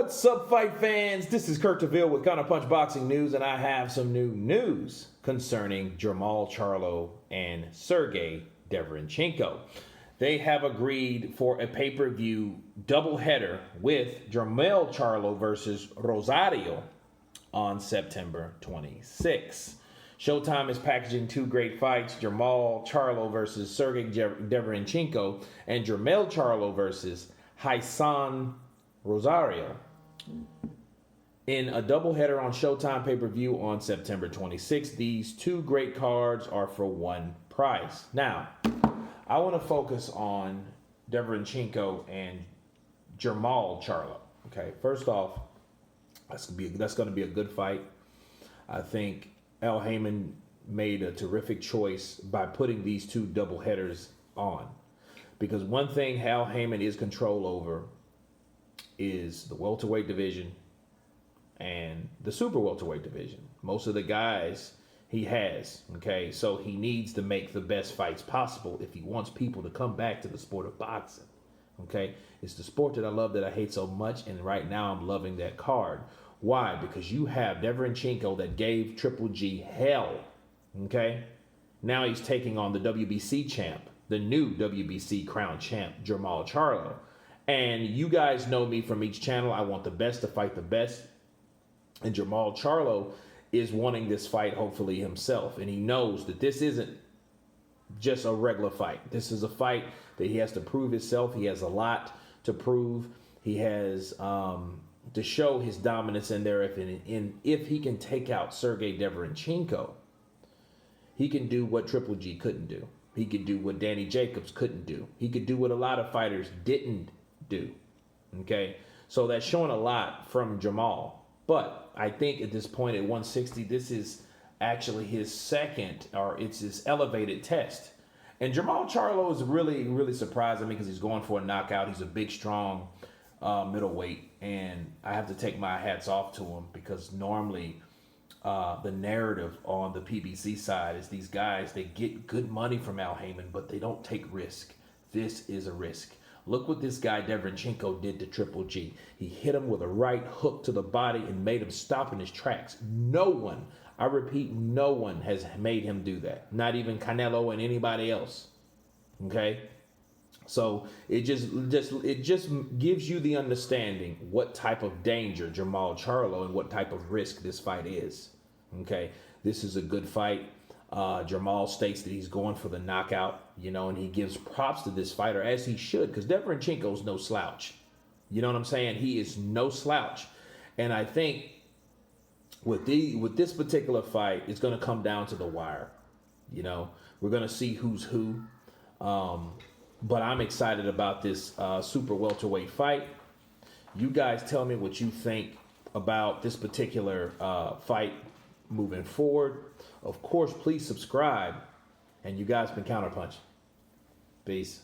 What's up, fight fans? This is Kurt DeVille with Counterpunch Boxing News, and I have some new news concerning Jermall Charlo and Sergey Derevianchenko. They have agreed for a pay-per-view doubleheader with Jermall Charlo versus Rosario on September 26. Showtime is packaging two great fights, Jermall Charlo versus Sergey Derevianchenko and Jermall Charlo versus Hassan Rosario in a doubleheader on Showtime pay-per-view on September 26th. These two great cards are for one price. Now, I want to focus on Derevianchenko and Jermall Charlo. Okay, first off, that's going to be a good fight. I think Al Heyman made a terrific choice by putting these two doubleheaders on, because one thing Al Heyman is control over is the welterweight division and the super welterweight division. Most of the guys he has, okay? So he needs to make the best fights possible if he wants people to come back to the sport of boxing, okay? It's the sport that I love, that I hate so much, and right now I'm loving that card. Why? Because you have Derevianchenko that gave Triple G hell, okay? Now he's taking on the WBC champ, the new WBC crown champ, Jermall Charlo. And you guys know me from each channel. I want the best to fight the best. And Jermall Charlo is wanting this fight, hopefully, himself. And he knows that this isn't just a regular fight. This is a fight that he has to prove himself. He has a lot to prove. He has to show his dominance in there. If he can take out Sergey Derevianchenko, he can do what Triple G couldn't do. He could do what Danny Jacobs couldn't do. He could do what a lot of fighters didn't do. Okay, so that's showing a lot from Jermall. But I think at this point at 160, this is actually his second, or it's his elevated test. And Jermall Charlo is really surprising me because he's going for a knockout. He's a big, strong middleweight, and I have to take my hats off to him, because normally the narrative on the PBC side is these guys, they get good money from Al Heyman, but they don't take risk. This is a risk. Look what this guy Derevianchenko did to Triple G. He hit him with a right hook to the body and made him stop in his tracks. No one, I repeat, no one has made him do that. Not even Canelo and anybody else. Okay? So it just gives you the understanding what type of danger Jermall Charlo and what type of risk this fight is. Okay? This is a good fight. Jermall states that he's going for the knockout, and he gives props to this fighter, as he should, because Derevianchenko's no slouch. You know what I'm saying? He is no slouch. And I think with this particular fight, it's going to come down to the wire. We're going to see who's who. But I'm excited about this super welterweight fight. You guys tell me what you think about this particular fight moving forward. Of course, please subscribe. And you guys been Counterpunch. Peace.